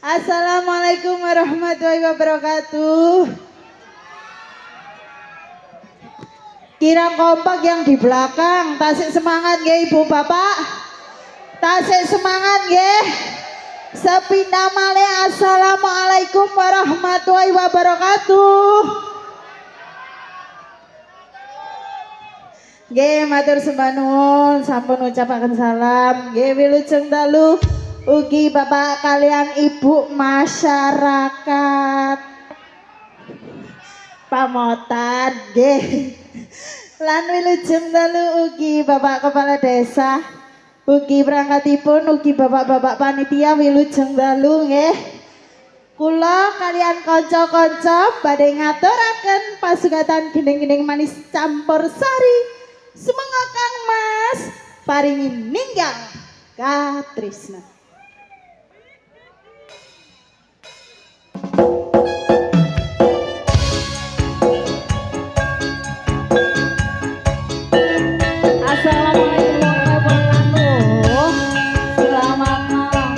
Assalamualaikum warahmatullahi wabarakatuh. Kira kompak yang di belakang, tasik semangat ya ibu bapak, tasik semangat ya. Sepindah malih. Assalamualaikum warahmatullahi wabarakatuh. Nggih matur sembah nuwun sampun ucapaken salam. Nggih wilujeng dalu ugi bapak kalian ibu masyarakat pamotan nggih. Lan wilujeng dalu ugi bapak kepala desa, ugi perangkatipun, ugi bapak-bapak panitia wilujeng dalu nggih. Kula kalian kanca-kanca badhe ngaturaken pasugatan gending-gending manis campur sari. Semangat Kang Mas paringi ninggal katresna. Assalamualaikum warahmatullahi wabarakatuh. Selamat malam.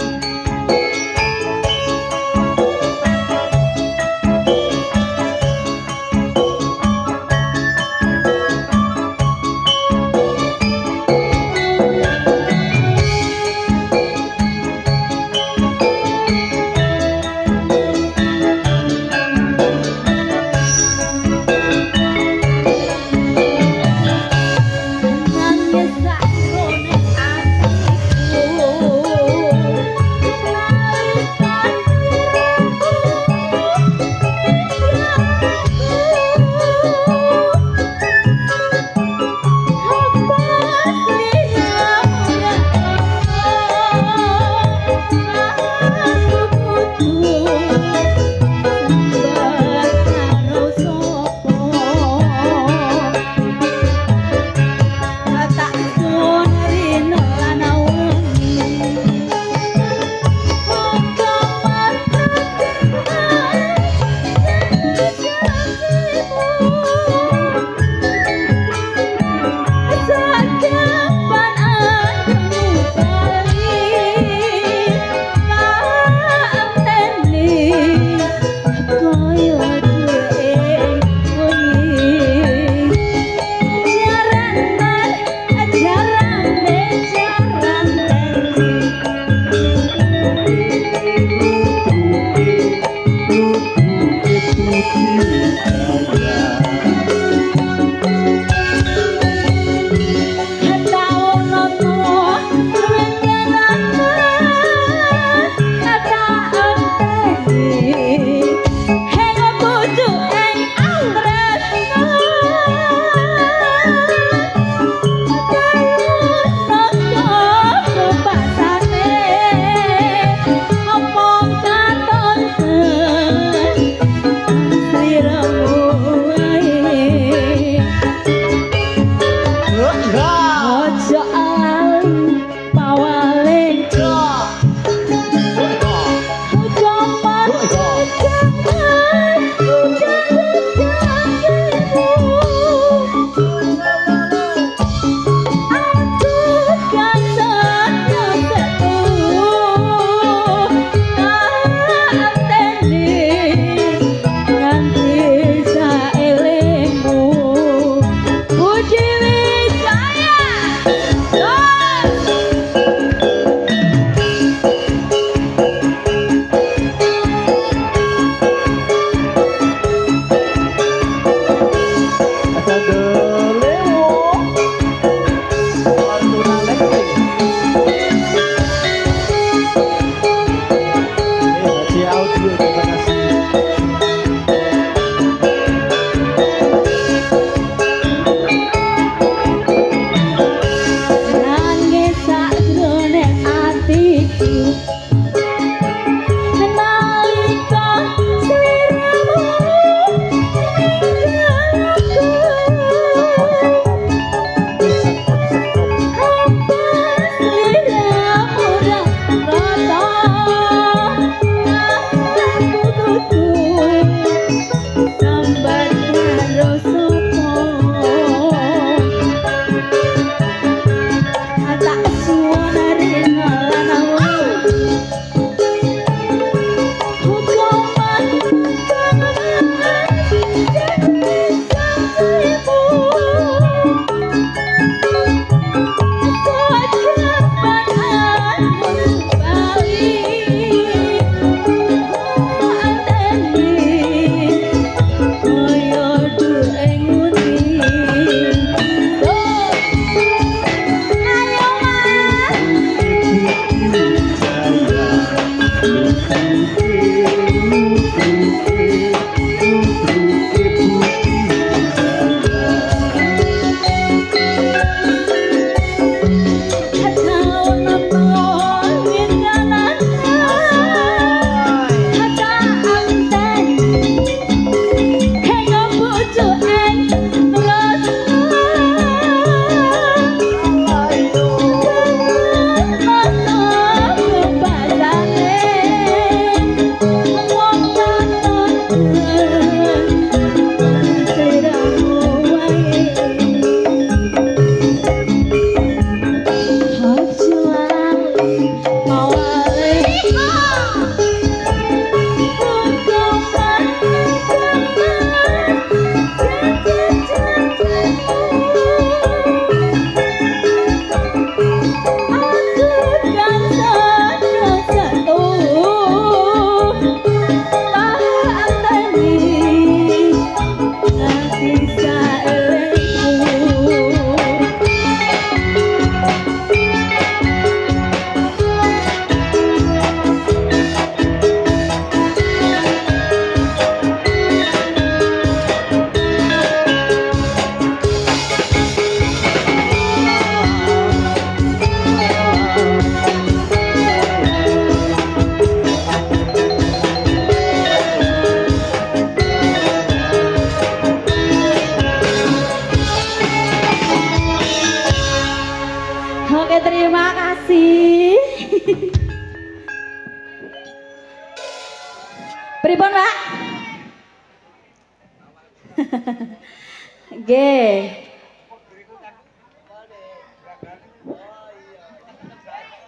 Nggih.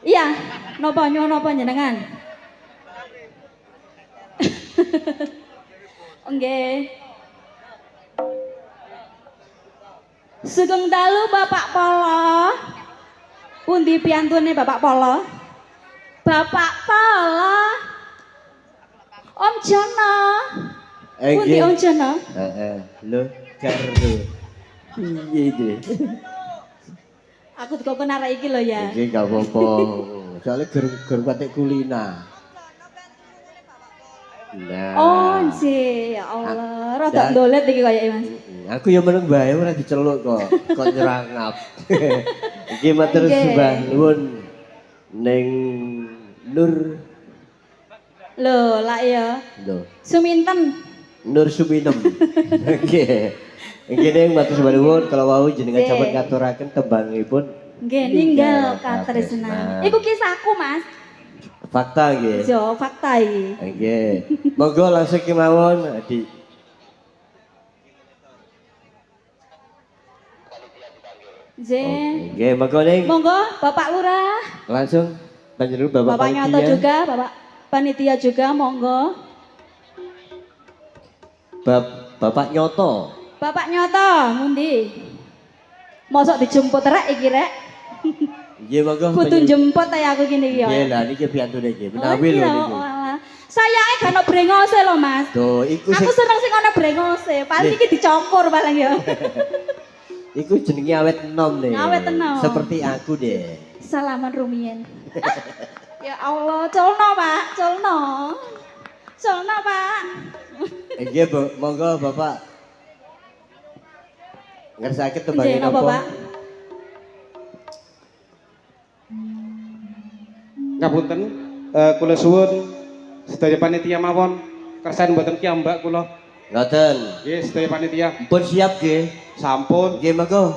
Iya, napa nyuwun napa jenengan? Nggih. Sugeng dalu Bapak Polo. Pundi piantune Bapak Polo? Bapak Polo. Om Jono. Pundi Om Jono? Lho, karo. Piye iki? Aku kok arek iki lho ya. Iki gak apa-apa. Soale ger patek kulina. Nah. Oh, nggih, ya Allah. Rada ndolet iki kaya Mas. Aku ya meneng bae ora diceluk kok. Kok nyerangap. Iki matur sembah nuwun ning Nur. Lho, lak ya. Lho, Suminten. Nur Suminem. Nggih. Nggih ning matur sembah nuwun kalau wau jenengan sampun ngaturaken tembangipun. Nggih, ninggal katresnan. Iku kisahku, Mas. Fakta nggih. Yo, fakta iki. Nggih. Monggo langsung kemawon di Nggih. Nggih, monggo ning. Monggo Bapak Lurah. Langsung panjenengan Bapak Bapak Nyoto juga, Bapak panitia juga monggo. Bapak Nyoto. Bapak Nyoto, ngundi? Mosok dijemput rek iki rek. Nggih, monggo. Kudu jemput ya aku gini ya. Nggih, lah niki piyantune nggih. Menawi lho niku. Sayange gak ono brengose lho, Mas. Duh, iku Aku seneng sing ono brengose. Paling iki dicokor paling ya. Iku jenenge awet enom nih. Awet enom. Seperti aku deh. Salaman rumiyin. Ya Allah, culno, Pak, culno. Culno, Pak. Nggih, monggo Bapak. Ngersake tembangé Nggih, napa, napa? Pak? Ngapunten, kula suwun sedaya panitia mawon kersan mboten kiambak kula. Ngoten. Nggih, sedaya panitia. Pun siap nggih. Sampun. Nggih, monggo.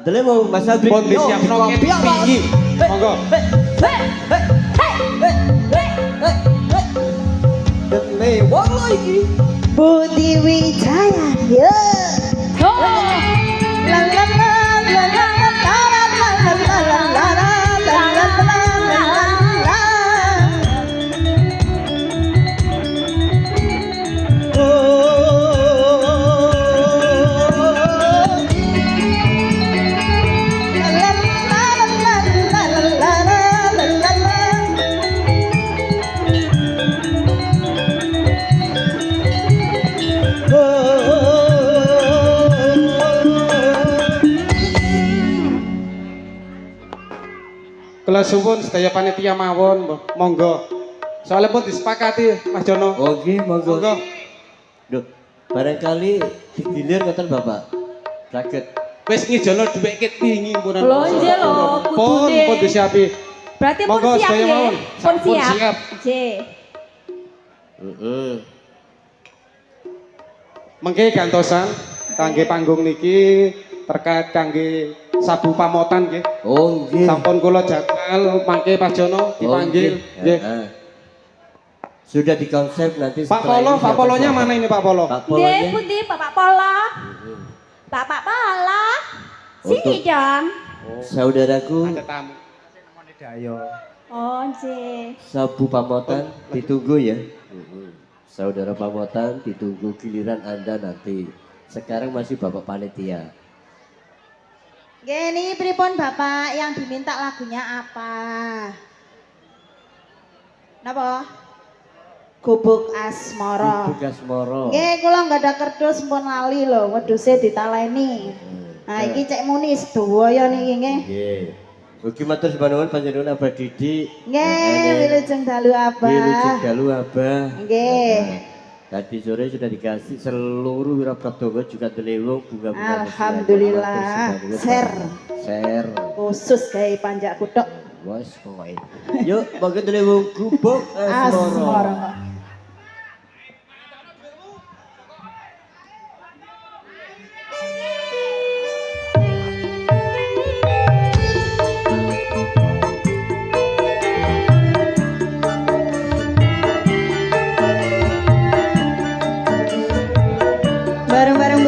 Dele mau Mas Abri. Pun disiapno ngepingi. Monggo. Dele wong lho iki. Budi Wijaya. Yo. Oh. La la la la la la la la la la la la la la la. Kula suwun sedaya panitia mawon monggo. Soalnya pun disepakati Mas Jono. Oh nggih, monggo. Monggo. Duh, barangkali digilir ngoten Bapak. Saged. Wis ngijono dhuwit wingi punan. Lho, nggih lho, Pun kudune. pun disiapi. Berarti pun Monggo, siap sedaya nggih. mawon. Pun Sampun siap. siap. Nggih. Heeh. Mengke gantosan kangge panggung niki terkait kangge sabu pamotan nggih. Oh nggih. Sampun kula jadwal mangke Pak Jono dipanggil. Nggih. Heeh. Sudah dikonsep nanti Pak setelah Polo, ini Pak siapa Polonya siapa? mana ini Pak Polo? Pak Nggih, Polonya. pundi Bapak Polo? Bapak Polo. Sini Untuk- dong. Saudaraku, Ada tamu. Oh, nggih. Sabu Pamotan ditunggu ya. Saudara Pamotan ditunggu giliran Anda nanti. Sekarang masih Bapak Panitia. Gini pripun Bapak yang diminta lagunya apa? Napa? Gubuk Asmara. Tugas Moro. Nggih, kula nggak ada kerdus pun lali lho, wedhuse ditaleni. Nah, iki cek muni sedaya niki nggih. Nggih. Ugi matur sembah nuwun panjenengan Abah Didi. Nggih, wilujeng dalu Wilujeng Abah. dalu Abah. Nggih. Tadi sore sudah dikasih seluruh wirabdonga juga delewung bunga-bunga. Alhamdulillah. Share. Khusus gawe panjak kuthuk Wes pokoke. Yuk, monggo delewung gubuk Asmara. Asmara. Bareng-bareng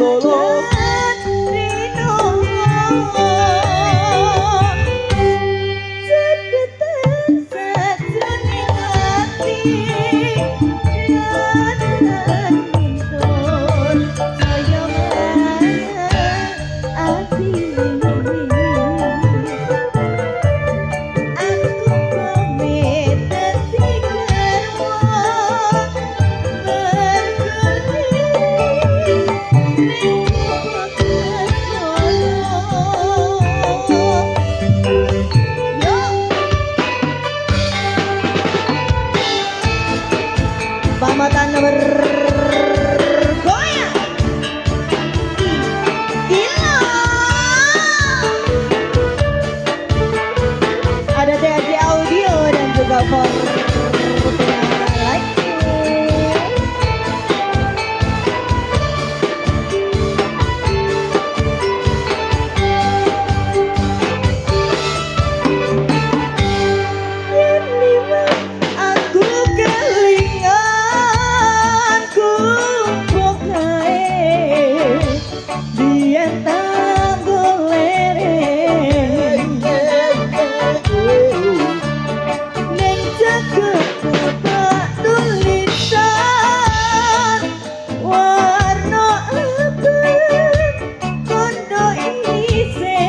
tulung Pamatan bergoyang gila. Ada TAJ Audio dan juga Fortuna Lighting. Aku kelingan ku pokai dia tanggul lereng neng cakep kepak tulisan warna abang kondo isi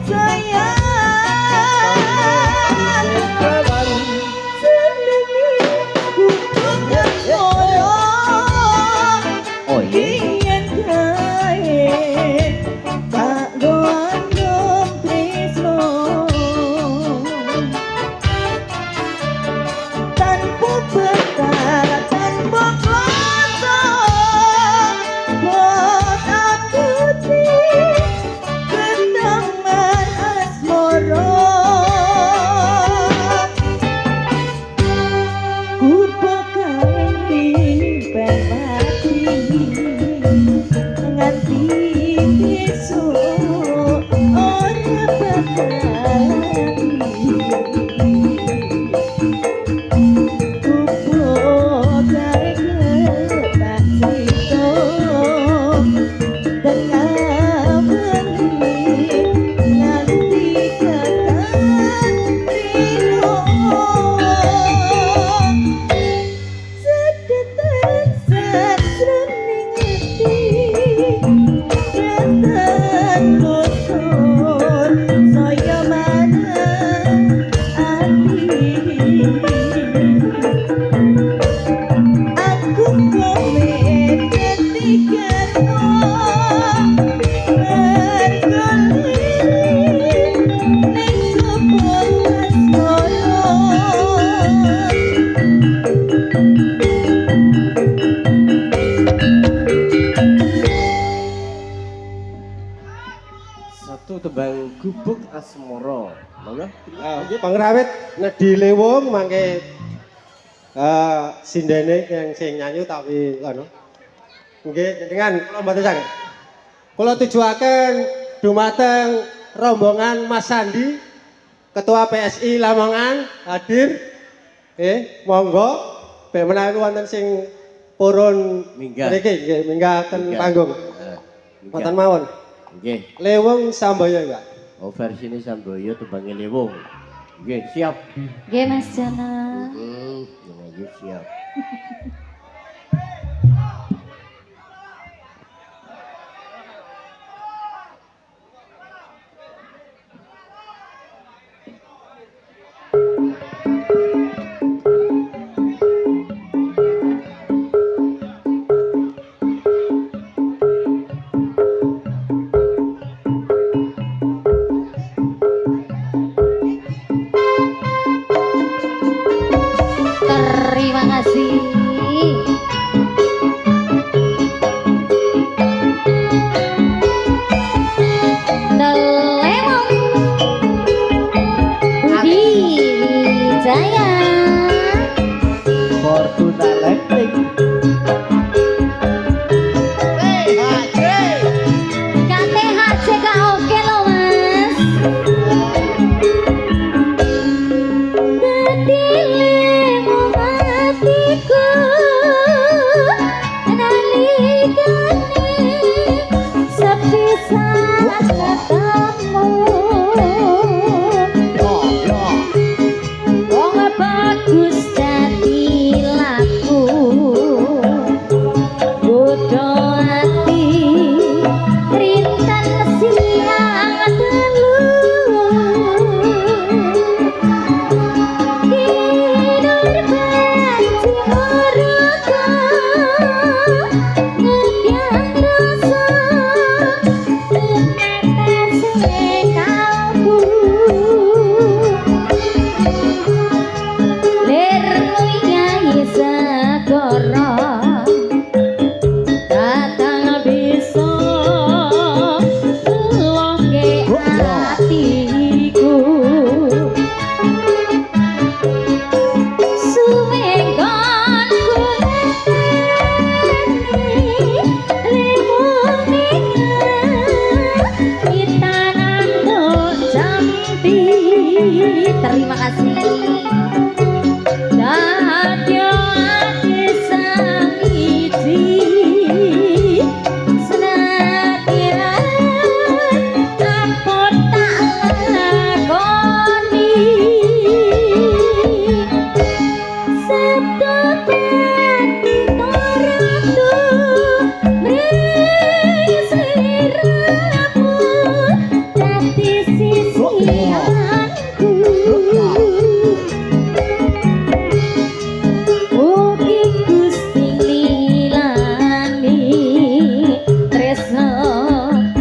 sayang oh iya satu tebang gubuk asmara monggo Pangrawit Nedi Lewung mangke sindene yang sing nyanyi tapi anu nggih dengan kula mboten saged. Kula tujuaken dumateng rombongan Mas Sandi Ketua PSI Lamongan hadir. Monggo ben menawi wonten sing purun Minggah. mriki nggih minggahaken panggung. Wonten mawon. Nggih. Lewung Samboyo ya. Oh versi ini Samboyo tebangnya Lewung. Nggih, siap. Nggih Mas Jana. Nggih, siap. Terima kasih. sepisah ketemu wong bagus dadi laku bodho ati rinten siang telu tidur banci horoka ngebyang rasa tumetes kalbu lir nyai segara datang bisa ngelongke hatiku sumenggon terima kasih. Dadyo ati samiji senadyan apa tak lakoni sabda pati toratu mresiramu dadi sisianku Ugi Gusti lilani tresno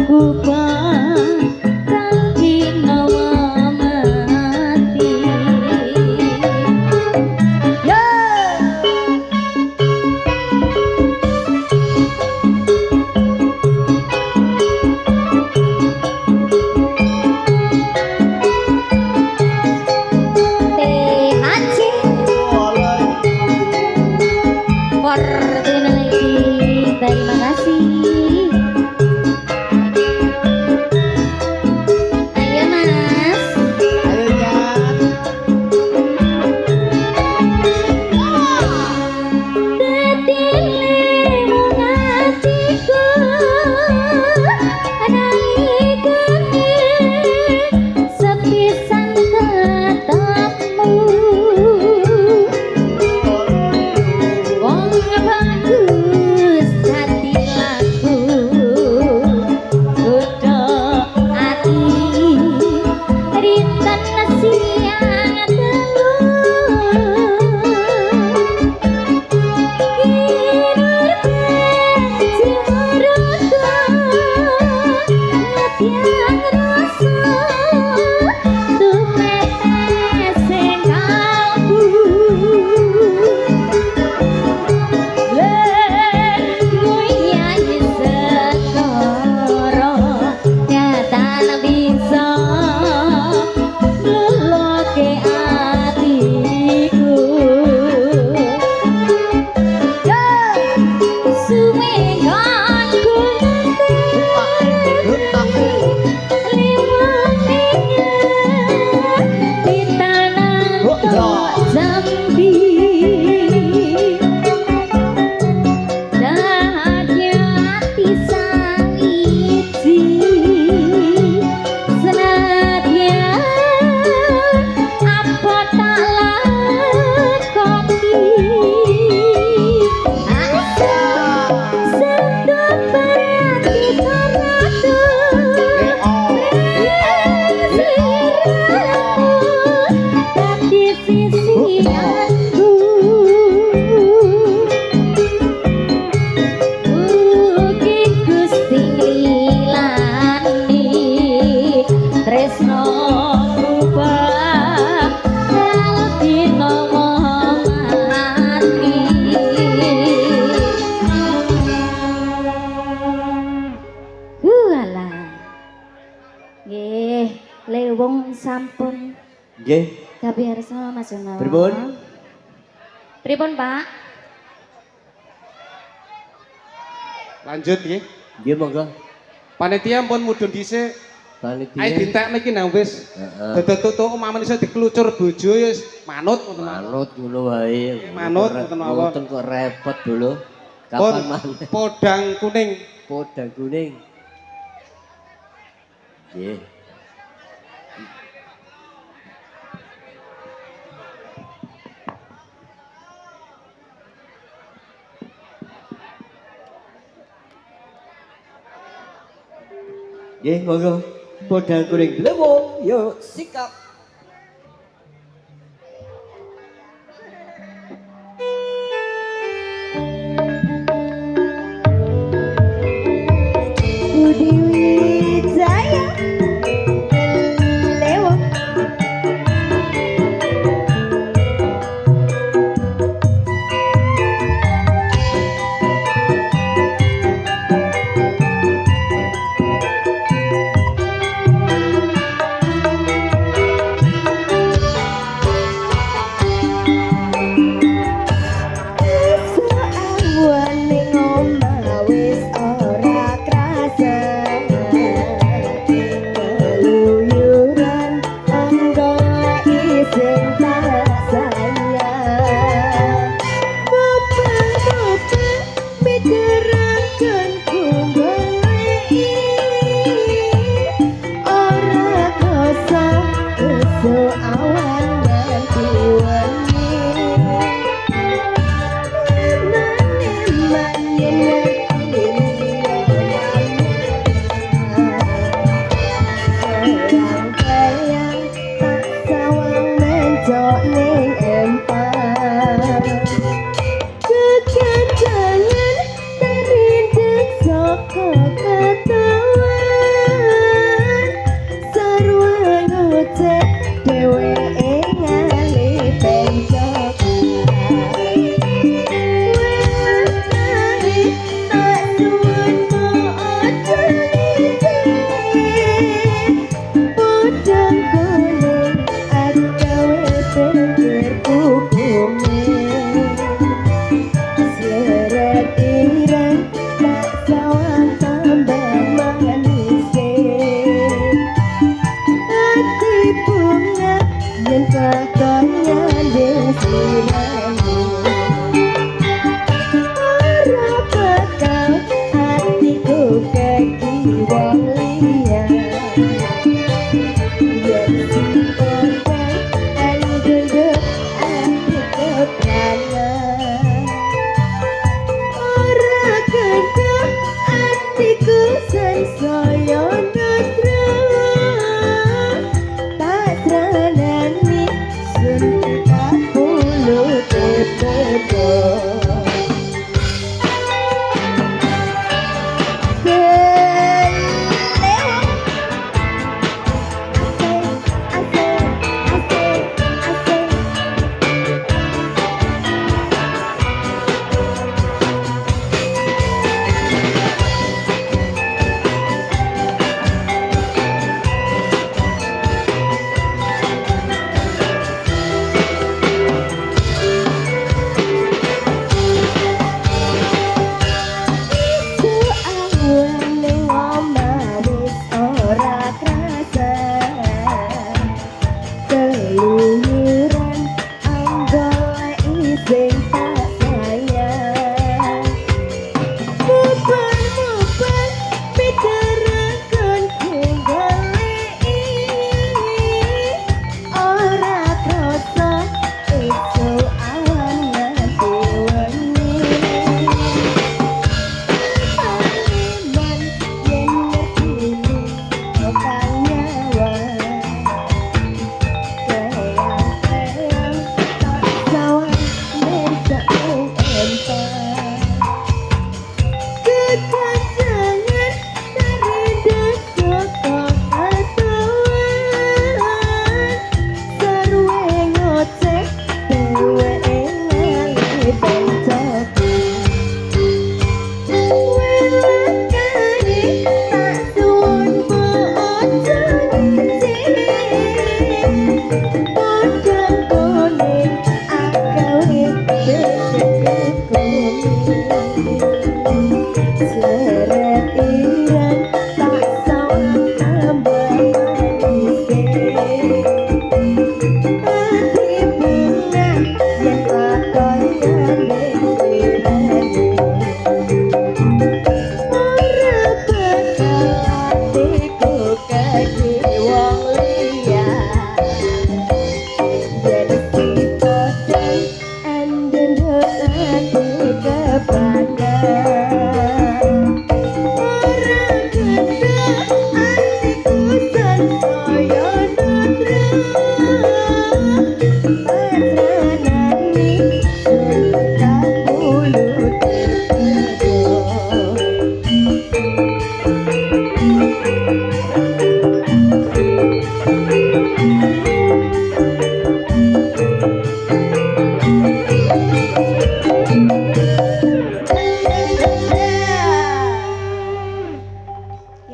kubang kanthi nawa mati yo THC Fortunately, terima kasih. Ayo Mas. Ayo Jan. Tetile mengasiku naikane sepisan ketemu wong bagus dadi laku bodho ati rinten siang telu tidur banci horoka ngebyang rasa tumetes kalbu Zambi Dadya ati samiji senadyan apa tak lakoni sabda berarti toratu dadi sisianku Ugi Gusti lilani tresno kubang kalbi nawa mati Walah nggih lewung sampun Nggih. kabiyarsa Mas Jono Pripun? Pripun Pak Lanjut nggih. Nggih monggo. Panitia pun mudhun dhisik. Panitia. Ayo ditekne iki nang wis. Heeh. Tutuk-tutuk mamen iso diklucur bojo ya wis manut ngoten mawon. Manut ngono wae. Manut ngoten mawon. Ngoten kok repot dulu. Pun Kapan maneh? podang kuning. Podang kuning. Nggih. Nggih, monggo. Podang kuring lewo, yo sikap. Budi Wijaya Lewo.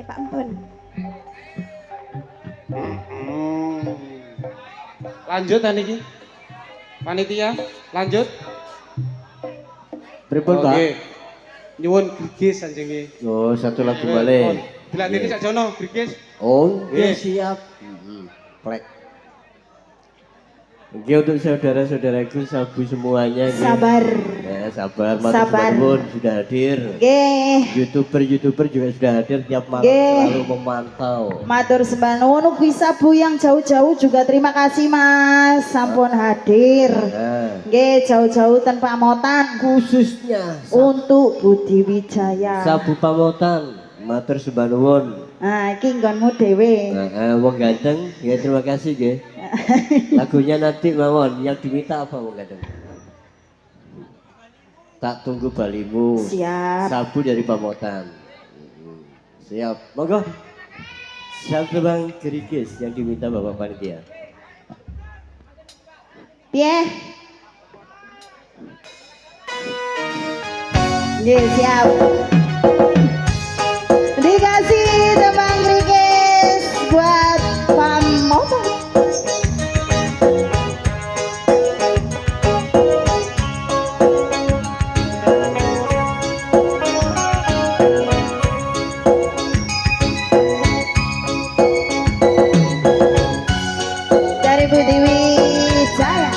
Pak Ampun. Lanjut niki. Panitia, lanjut. Pripun, Pak? Oke. Nyuwun grigis anjing iki. Oh, satu lagu balik. Dilatih sak jono grigis. Oh, Nggih. siap. Plek. Oke, untuk saudara-saudaraku sabu semuanya. nggih. Sabar. Ya, sabar. Sabar. Matur sudah hadir. Nggih. YouTuber juga sudah hadir tiap malam Nggih. selalu memantau. Matur sembah nuwun ugi sabu yang jauh-jauh juga terima kasih Mas sampun hadir. Nah, Nggih, jauh-jauh tanpa motan khususnya untuk Budi Wijaya. sabu pamotan. Matur sembah nuwun. Nah, iki nggonmu dhewe. Wong ganteng, ya terima kasih nggih. Lagunya nanti mawon, yang diminta apa wong ganteng? Tak tunggu balimu. Siap. Sabu dari pamotan. Siap. Monggo. Siap terbang gerigis yang diminta Bapak Panitia. Piye? Nggih, siap. Dikasih tembang krikis buat pamotan. Dari Budi Wijaya.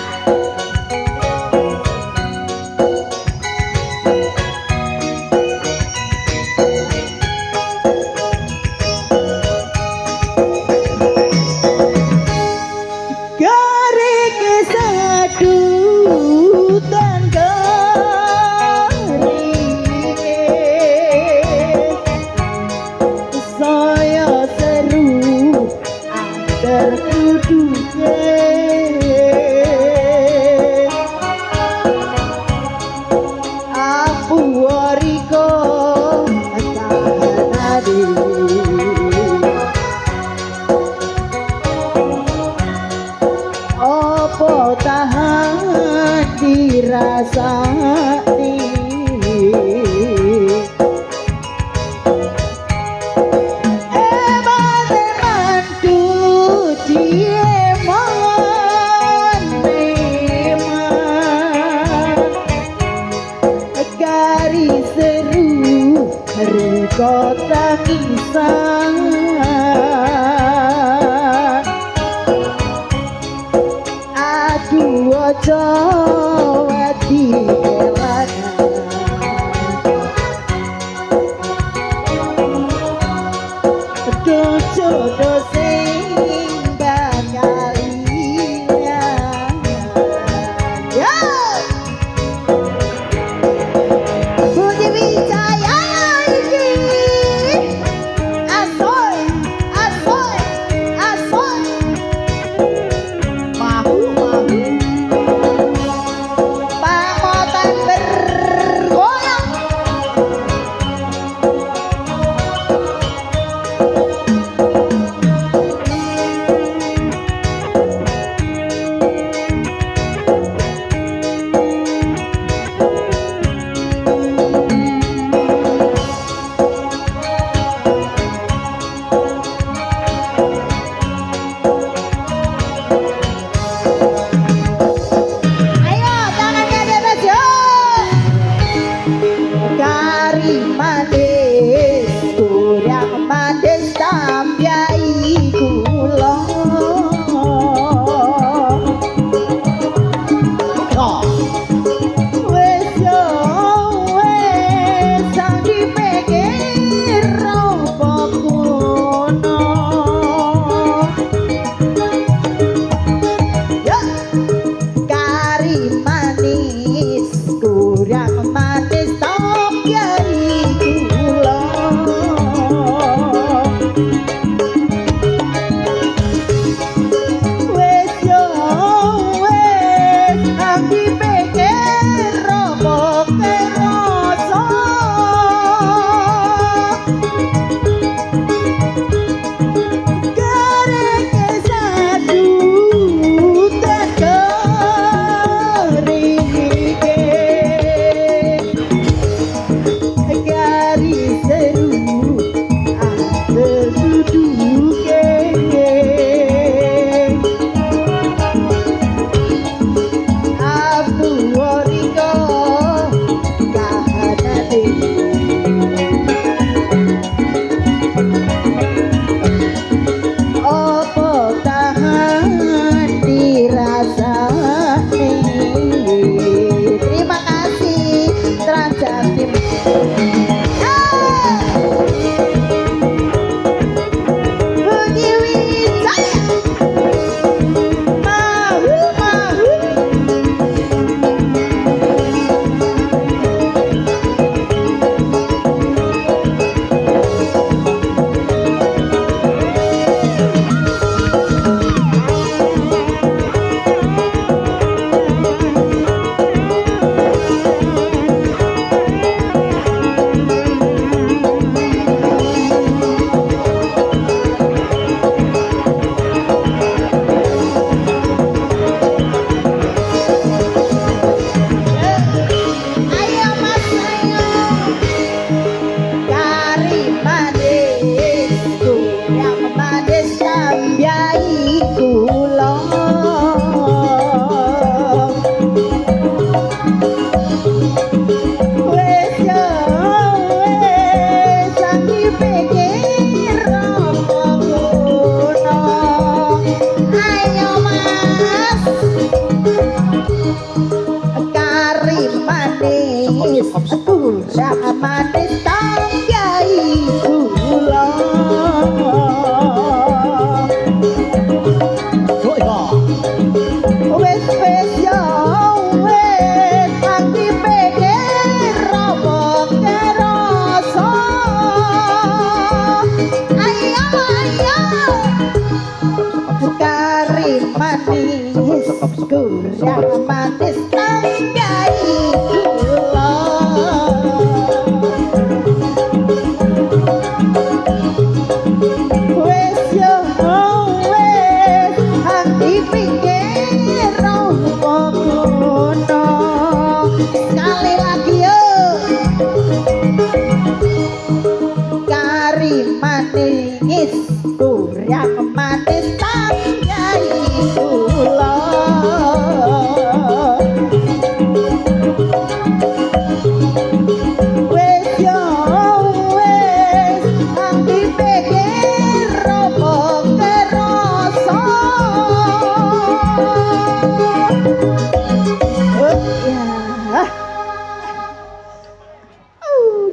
Kota kisah aduh ojo wedi kelangan jodoh sing bakal ilang ya Budi Wijaya iki asoy mahu pamotan bergoyang ayo tangannya di atas yuk kari manis kurang manis tambiai kula wes yo wes sang dipikir apa kuno yuk kari manis kurang manis tambiai kula wes yo wes aku dipikir apa kerasa karek sadu tak kerike gari seru Yang manis tanggai kula. Wes wes yo wes ati pikir romo kerasa. Ayo ayo kari manis kurang manis tanggai kula. Wes yo wes ati pikir romo kono. Sekali lagi yo kari manis kurang manis tanggai kula. Wes yo wes ati pikir romo kerasa. Ya.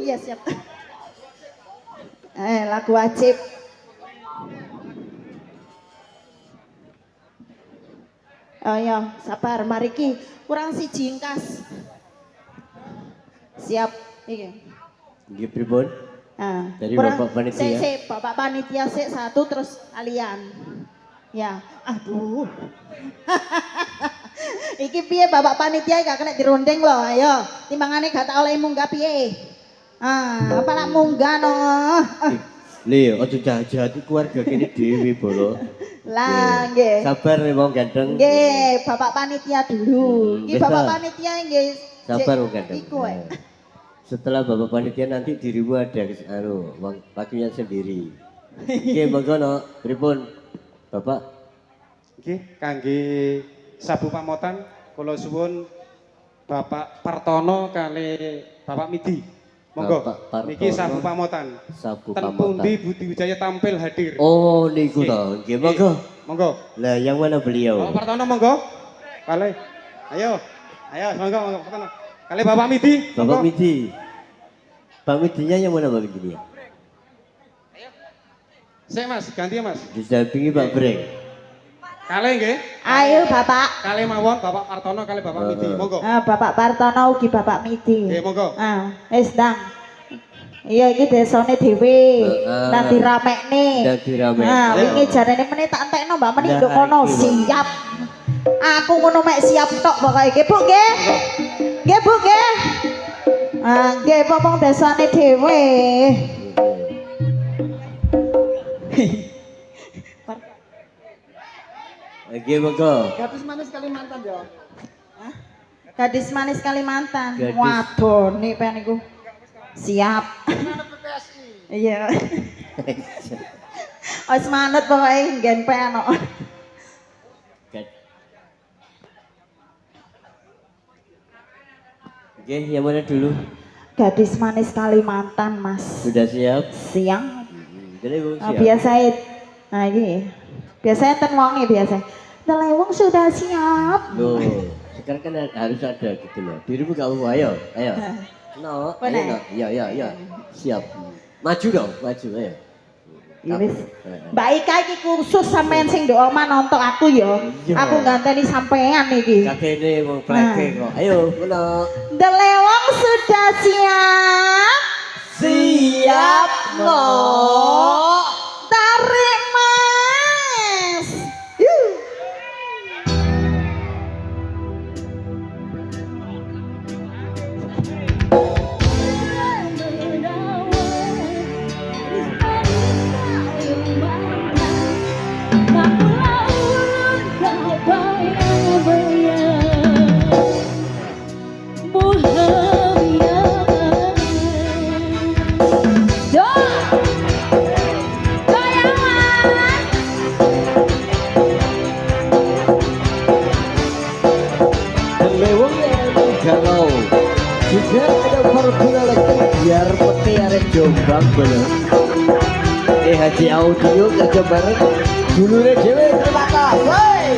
Ya siap. Lagu wajib. Oh ya, sabar mariki kurang si jingkas. Siap iki. Nggih pripun? Nah, Dari Bapak Panitia. Sik, Bapak Panitia sik satu terus kalian. Ya, aduh. Iki piye Bapak Panitia gak kena dirunding loh, ayo. Timbangane gak tak oleh munggah piye? Apa lak munggah no? Lho, aja jahat-jahat keluarga kene dhewe bolo. Lah nggih. Sabar nih wong ganteng. Nggih, Bapak Panitia dulu. Iki Wis Bapak ta? Panitia nggih. Sabar wong ganteng. Iku wae. Setelah Bapak Panitia nanti dirimu ada wong waktunya sendiri. Oke, monggo no. Pripun? Bapak Nggih, kangge sabu pamotan kula suwun Bapak Partono kali Bapak Midi. Monggo. Bapak Partono. Niki sabu pamotan. sabu Ten pamotan. pundi Budi Wijaya tampil hadir. Oh, niku to. Nggih, monggo. Monggo. Lah, yang mana beliau? Bapak Partono monggo. Kali. Ayo. Ayo, monggo monggo Partono. Kali Bapak Midi. Bapak monggo. Midi. Pak Midinya yang mana Pak Midinya? Sik Mas, ganti ya Mas. Didampingi Pak Breng. Kali nggih. Ayo Bapak. Kali mawon Bapak Partono kali Bapak Midi. Monggo. Bapak Partono ugi Bapak Midi. Nggih, monggo. Wis ndang. Iya iki desane dhewe. Heeh. Lah diramekne. Lah diramekne. Wingi jarene meneh tak entekno Mbak Meni Lah, nduk kono iki, Mbak. siap. Aku ngono mek siap tok pokoke. Nggih Bu nggih. Nggih Bu nggih. Nggih pomong desane dhewe. Nggih, monggo. Gadis manis Kalimantan ya. Gadis manis Kalimantan. Gadis. Waduh, nih pen niku. Siap. Iya. Wis manut pokoke nggen pen kok. Oke, yang mana dulu? Gadis manis Kalimantan, Mas. Sudah siap? Siang. Jadi Bung siap. Biasa nah ini. Biasanya ten wonge biasa. Telewong sudah siap. Loh, sekarang kan harus ada gitu loh. Dirimu gak mau, ayo, ayo. No, ayo Boleh. no, iya, siap. Maju dong, maju, ayo. Ya wis. Mbak Ika iki khusus sampean sing ndok omah nonton aku ya. Iya. Aku ganteni sampean iki. Kakeknya mau pleke kok. Ayo, no. Telewong sudah siap. Siap, no. Tarik Mas. Yuh. Lewong yang galau. Juga ada formula elektrik biar peti arek Jombang bener. Haji Audio kerja bareng. Dulure dhewe terima kasih.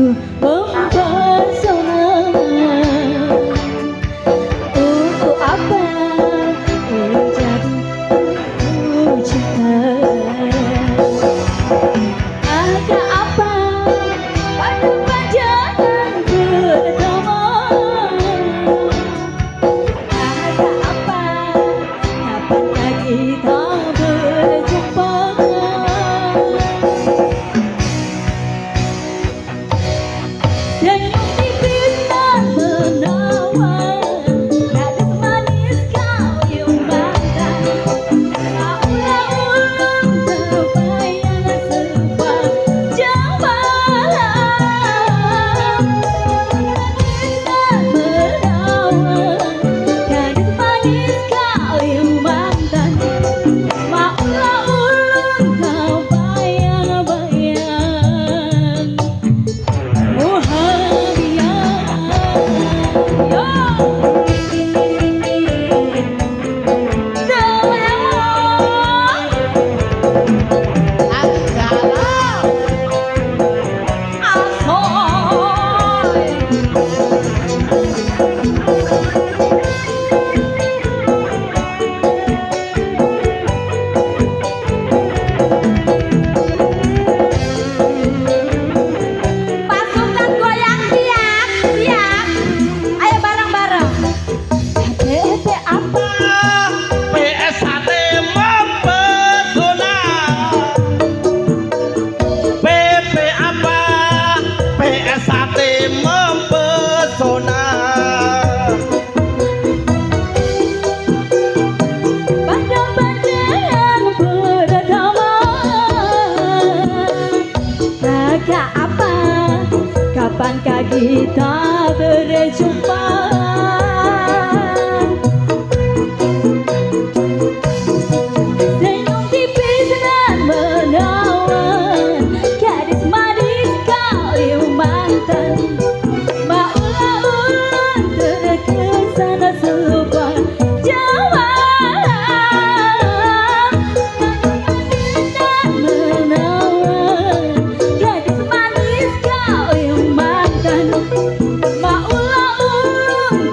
sungguh mempesona. Untuk apa ulun jadi cinta? Ada apa pada panjangan pertama? Ada apa kapan kita berjumpa? Senyum tipis dan menawan, nada manis kau yang mantan. Maulah ulun terbayang sepanjang malam. Tipis dan menawan, nada manis kau yang mantan. Maulah ulun terbayang-bayang. Pasukan goyang siap, siap. Ayo bareng-bareng. Bebe apa? PSHT mempesona. PP apa? PSHT mempesona. Pada pandangan pertama, raga apa? Kapankah kita berjumpa? Senyum tipis dan menawan, gadis manis kau yang mantan. Maulah ulun terkesana sepanjang malam. Dan menawan, gadis manis kau yang mantan. Maulah ulun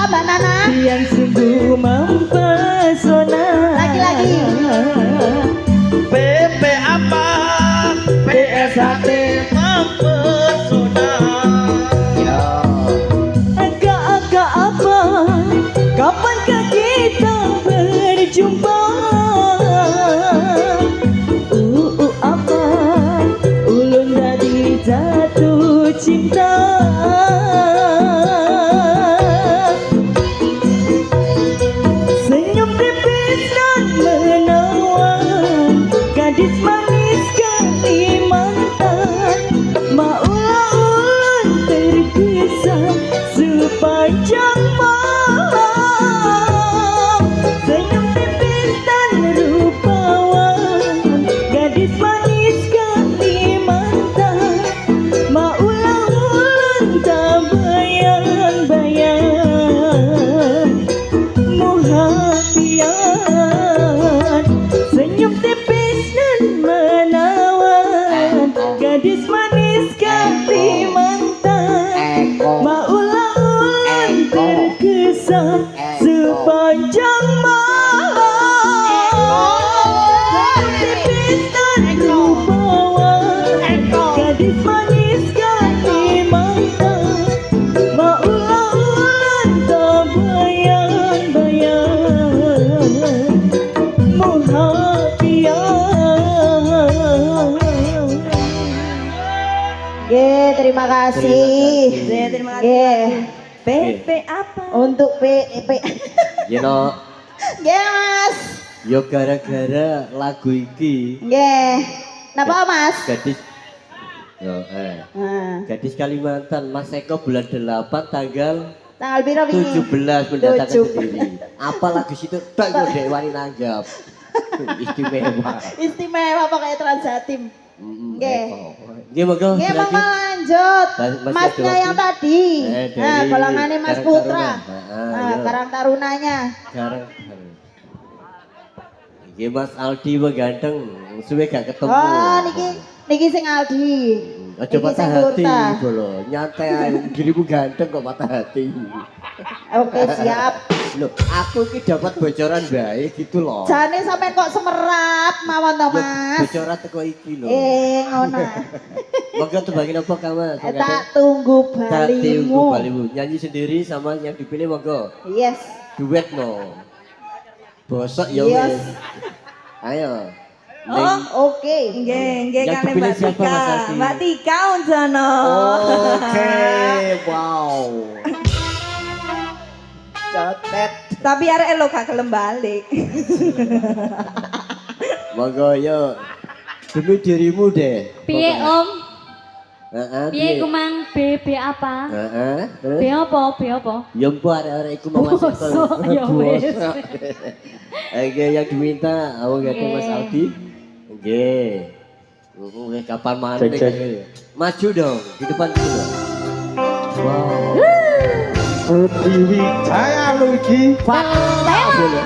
Mbak Nana? Yang sungguh mempesona. Lagi-lagi. PP apa? PSAT mempesona. Agak-agak apa? Kapankah kita berjumpa? Apa? Ulun tadi jatuh cinta. Senyum tipis dan menawan, gadis manis Kalimantan. Maulah ulun terkesan sepanjang malam. Senyum tipis dan rupawan, gadis manis Kalimantan. Maulah ulun tak bayang-bayang muhafian. Senyum tipis dan menawan, gadis manis Kalimantan. Maulah ulun terkesan sepanjang malam. Tipis dan rupawan, gadis manis Kalimantan. Maulah ulun tak bayang-bayang muhafian. Terima kasih. Terima Ge. PP apa? Untuk P. Ya no, Mas. yo gara-gara lagu iki Napa Mas? gadis Nah, gadis Kalimantan Mas Eko bulan 8 tanggal tanggal piro wingi? 17 mendatangkan 17. sendiri. Apa lagu situ tak yo dek wani nanggap. Istimewa. Istimewa pakai Transjatim. Nggih. Nggih monggo. Nggih, silakan. Mama lanjut. Masih Masnya ada yang waktu? tadi. Dari Nah, golongannya Mas Karang Putra. Taruna. Nah, Ayo. Karang Tarunanya. Sekarang. Nggih Mas Aldi ganteng, suwe gak ketemu. Oh, niki sing Aldi. Aja Niki patah sing hati Purta. bolo. Nyantai ae dirimu ganteng kok patah hati. Oke, siap. Loh, aku ki dapat bocoran baik gitu loh. Jane sampean kok semerap mawon to, Loh, Mas. bocoran teko iki lho. Ngono. Monggo tebangin apa kamu? Tak tunggu balimu. Balimu. Nyanyi sendiri sama yang dipilih monggo. Yes. Duet no. Bosok ya Yes. wis. Ayo. Oh, Oke. nggih Yang kali dipilih Mbak siapa, Tika. Mas Asti? Mbak Tika unjono. Oke, wow. Cotet. Tapi arek lo gak gelem balik. Monggo yo. Demi dirimu deh. Piye Om? Heeh. Piye iku mang B apa? Heeh. Terus B apa? B apa? yo mbok arek-arek iku mau masuk. Bosok, ya wis. Oke, yang diminta awak gak Mas Oke. Aldi. Nggih. Kapan mana nih? Maju dong, di depan dulu dong. Wow. Budi Wijaya Luigi. Fakta boleh.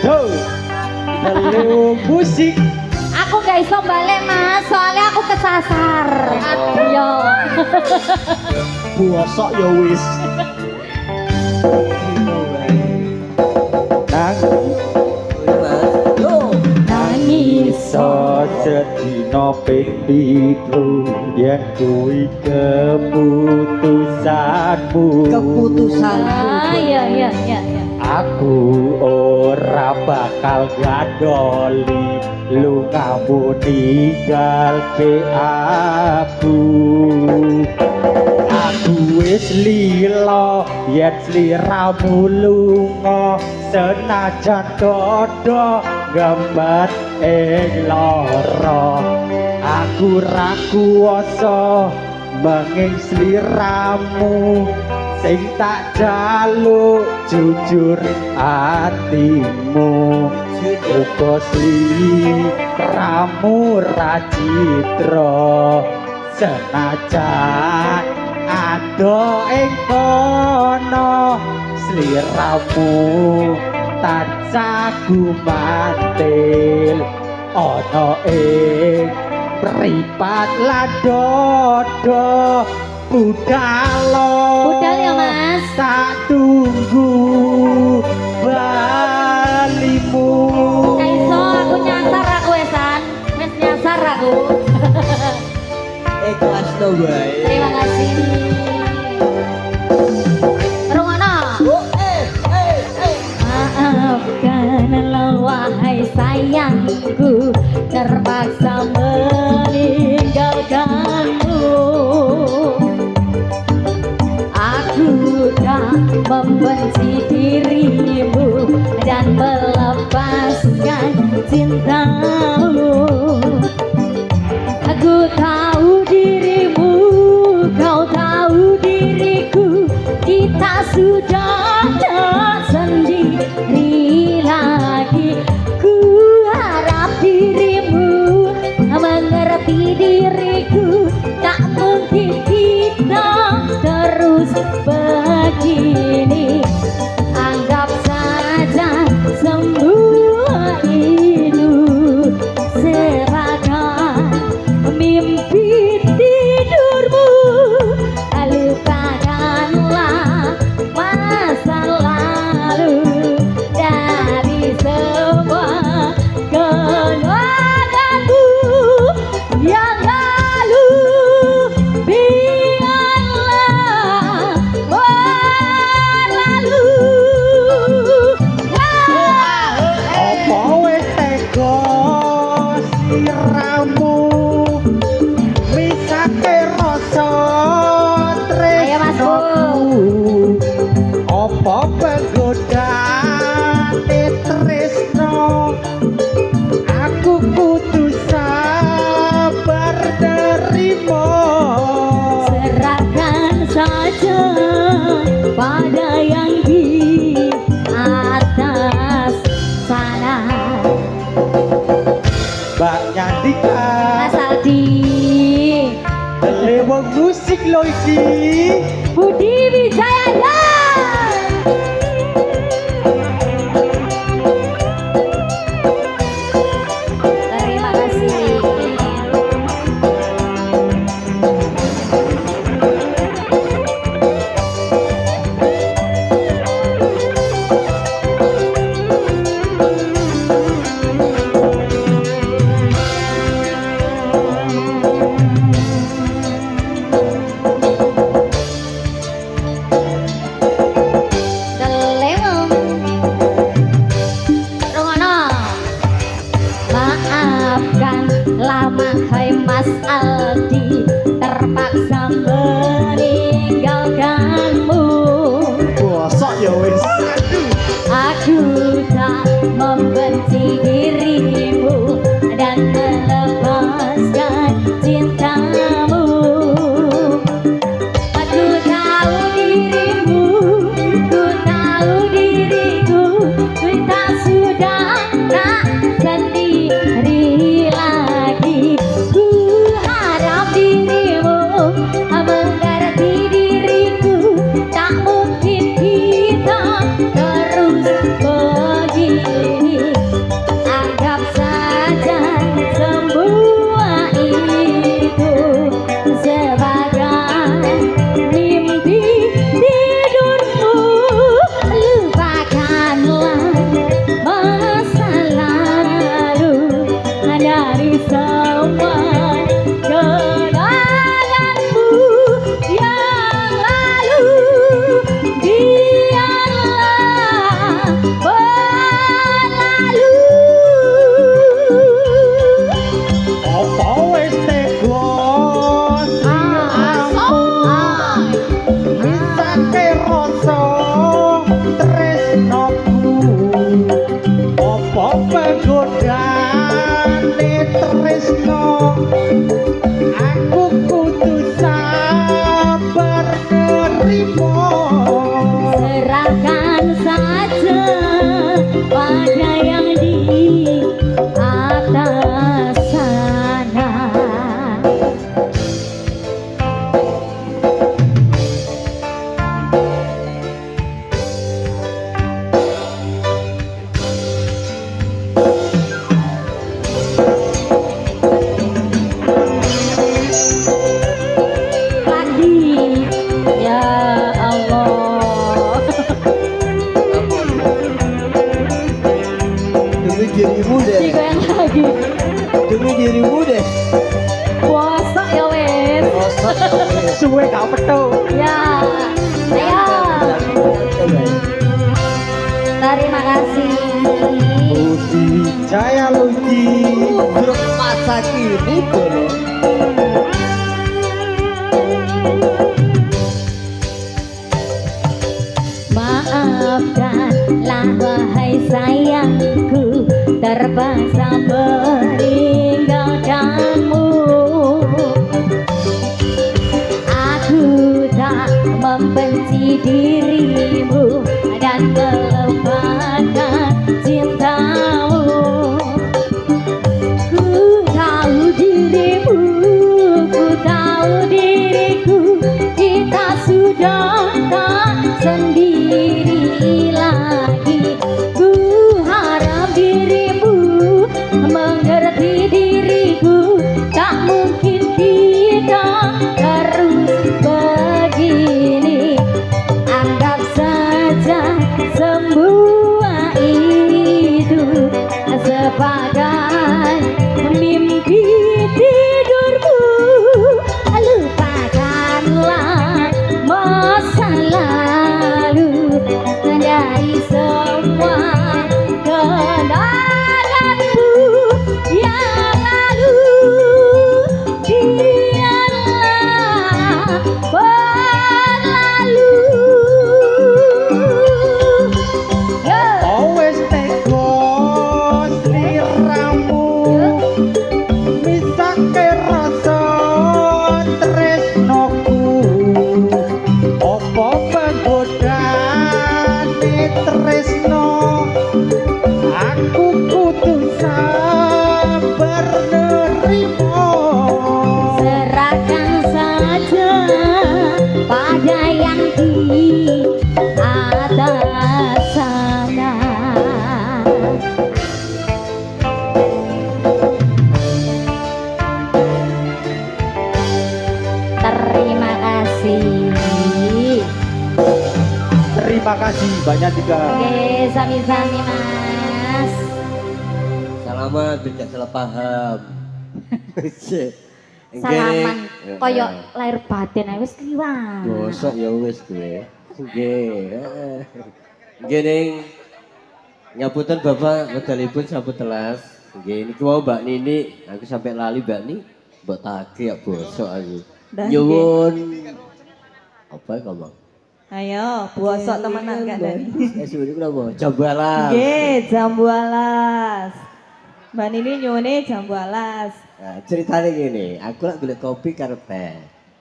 Go. Halo musik. Aku gak iso balik Mas, soalnya aku kesasar. Yo. Bosok ya wis. Mas. Yo. Nangis. Iso sedina ping 7 yen kuwi keputusanmu. Iya. Aku ora bakal gadoli lungamu ninggal ke aku. Aku wis lila yen sliramu lunga senajan dodo ngembat ing lara. Aku ra kuwasa menging sliramu sing tak jaluk jujur atimu. Uga sliramu ra citra senajan ado ing kono sliramu tansah gumantil ana ing mripat lan dodo budalo. Budal ya, Mas. Tak tunggu balimu. Kaiso aku nyasar aku Esan. Wes nyasar aku. Ikhlas no bae. Terima kasih. Rungono. Maafkanlah wahai sayangku, terpaksa meninggalkanmu. Aku tak membenci dirimu dan melepaskan cintamu. Aku tahu dirimu, kau tahu diriku, kita sudah tak sendiri lagi. Ku harap dirimu mengerti diriku, tak mungkin kita terus begini. Anggap saja semua itu sebagai mimpi tidurmu. Lupakanlah masa lalu dari semua kenanganku yang lalu. Biarlah berlalu. Apa wis tega sliramu misake rasa Ayo, Mas Bu. tresnaku. Apa penggodane tresno, aku kudu sabar nerima. Serahkan saja pada yang di atas sana. Mbak Nyandika Mas Aldi, lewat musik lo iki. Budi Wijaya. Terima kasih. Delem. Rungono. Maafkanlah wahai Mas Aldi, terpaksa meninggalkanmu. Bosok ya wis. Aku tak membenci dirimu dan melepaskan cintamu. Aku tahu dirimu, ku tahu diriku, kita sudah tak sendiri lagi. Ku harap dirimu mengerti diriku, dirimu deh. Bosok ya wes. Rosot wis. Suwe gak petuk. Ya. Ayo. Terima kasih. Budi Jaya Ludi. Grup masa kini dulu. Maafkanlah wahai sayangku, terpaksa meninggalkanmu. Aku tak membenci dirimu dan melupakan cintamu. Ku tahu dirimu, ku tahu diriku, kita sudah tak sendiri lagi. Ku harap dirimu mengerti diriku, tak mungkin kita terus begini. Anggap saja semua itu sebagai mimpi tidurmu. Lupakanlah masa lalu dari semua kenanganmu yang lalu. Biarlah berlalu. Yo. Always teko sliramu. Misake rasa tresnoku. Apa penggodane tresno. Aku kudu sabar nerimo. Serahkan saja pada yang di atas sana. Terima kasih. Terima kasih banyak juga. Oke, sami-sami mas. Selamat tidak salah paham. Salaman koyo lahir batin ae wis kliwat. Bosok ya wis gue. Nggih. Nggih ning ngapunten Bapak medalipun sampun telas. Nggih niki wau Mbak Nini, aku sampai lali Mbak Nini. Mbok tagih ya bosok aku. Dah, Nyuwun apa ya ngomong? Ayo, bosok temenan gak Dani? Suwi kenapa? Jambalan. Nggih, jambu alas. Mbak Nini nyuwune jambu alas. Nah, ceritanya gini, aku lak golek kopi karo teh.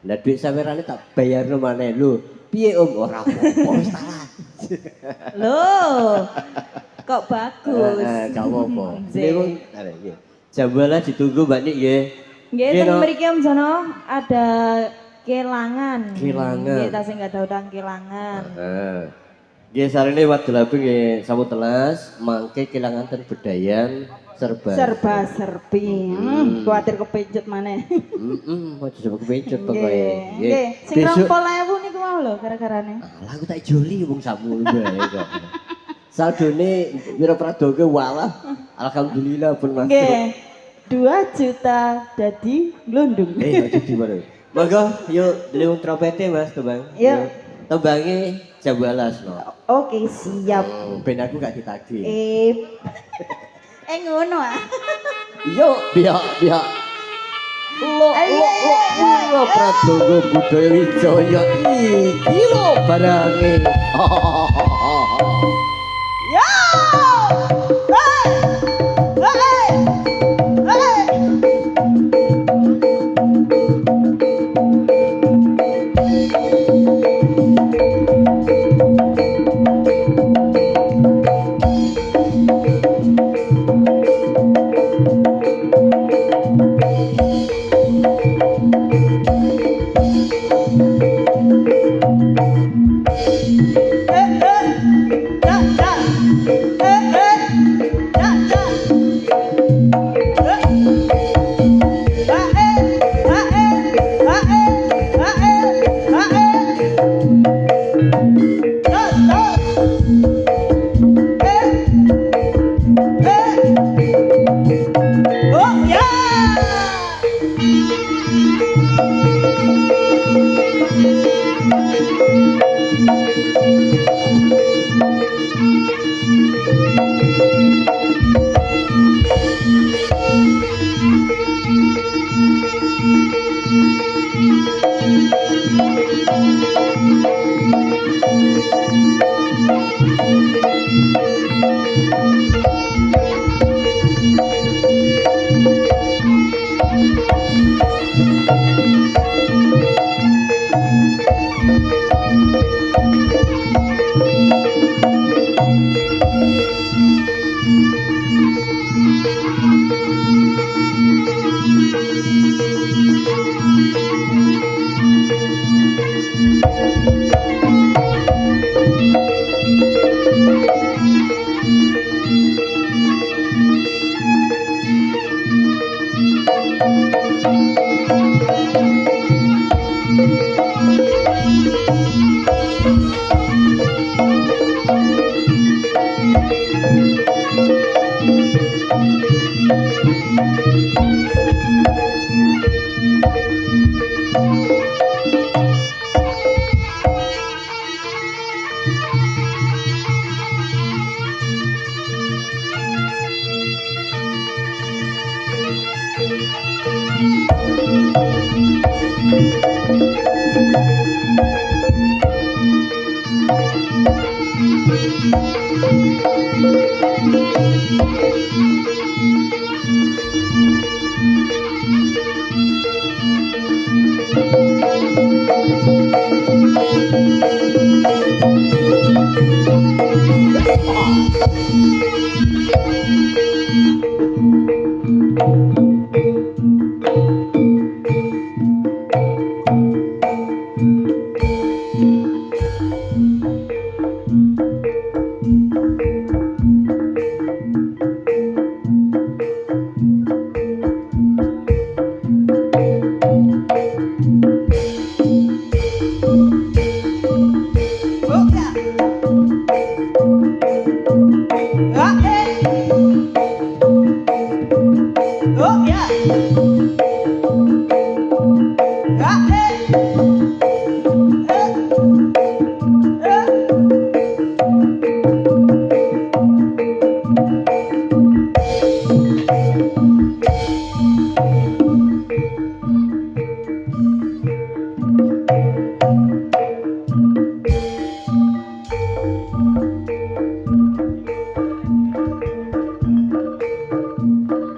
Lah duit sawerane tak bayarno maneh lho. Piye Om? Ora apa-apa wis talah. Loh, kok bagus. Gak apa-apa. Nggih. Niku nggih. Jambalan ditunggu Mbak Nik nggih. Nggih, Nggih, teng no. mriki Om Jono ada kelangan. Kelangan. Nggih, tasih enggak ada udang kelangan. Heeh. Nggih sarene wadul labu nggih sampun telas mangke kelangan ten bedayan serba. Serba serbi. Kuwatir kepecut maneh. Mau coba kepecut pokoke. Nggih. Nggih, sing 20.000 niku mau lho gara-garane. Alah aku tak joli wong sakmu bae kok. Saldone Wira Pradoga walah. Alhamdulillah pun masuk. Nggih. 2 juta dadi glundung. Aja di mana? Monggo yuk deleng trompete Mas tembang. Yuk. Tembange jambalas no. Oke, siap. Ben aku gak ditagih. Ngono ah. Yo, biak. Lo Wira Pradoga Budaya Wijaya iki lho barange. Yo! Hey!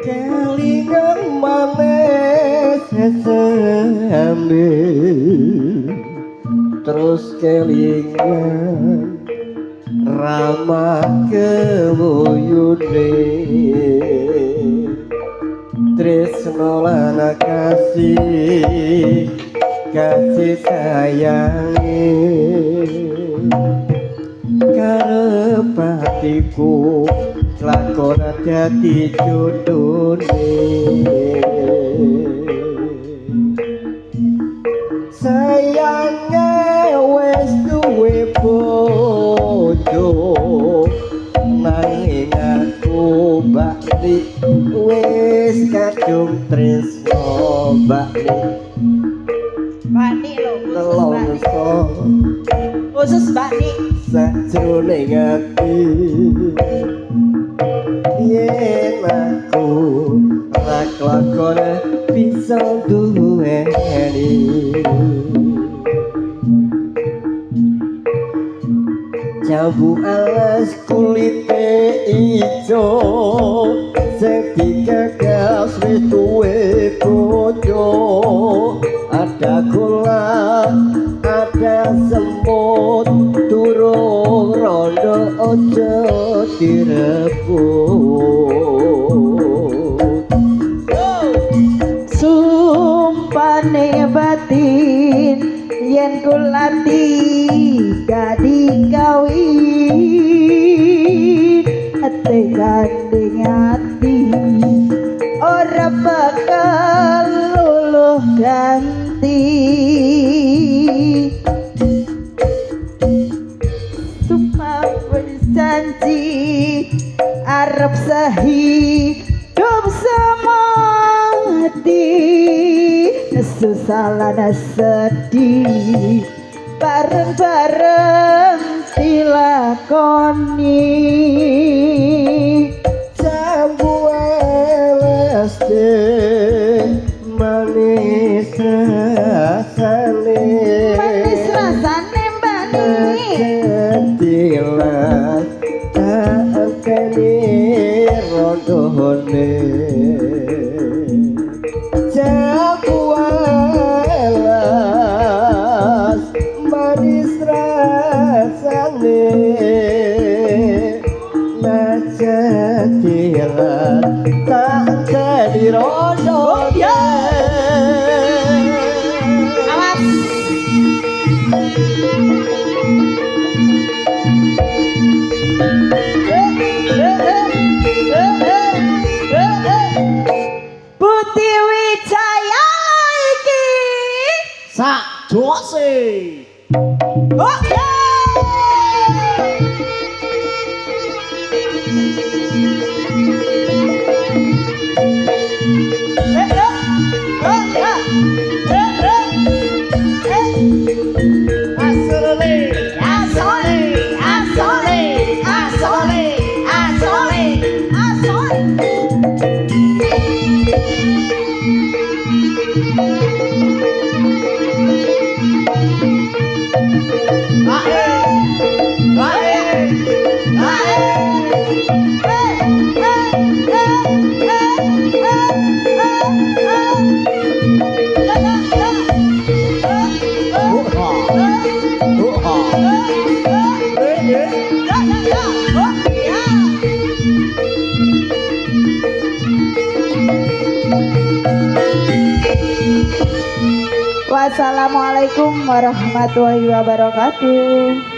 Kelingan manis sesambil terus kelingan ramah kemuyune tresno lan kasih sayange karepatiku lakon dadi jodone sayange wis duwe bojo nanging aku bakti wis kadung tresno bakti Bani lo, nelongso khusus Bani. sajroning ati yen aku ora kelakon bisa duweni jambu alas kulite ijo sing digagas wis duwe bojo ada gula ada semut durung rondo ojo direbut Sumpane batin yen kulati gadi kawin ate gandeng ati ora bakal luluh ganti sumpah wis janji arep sehidup semati susah lan sedih bareng-bareng dilakoni jambu LSD manis rasane manis rasane mbani ketilas tak kene rondone jambu alas manis rasane rasane najakilan tak jadi rodo Awas. Putih Wijaya iki. sak jose Oh, asole Wassalamualaikum warahmatullahi wabarakatuh.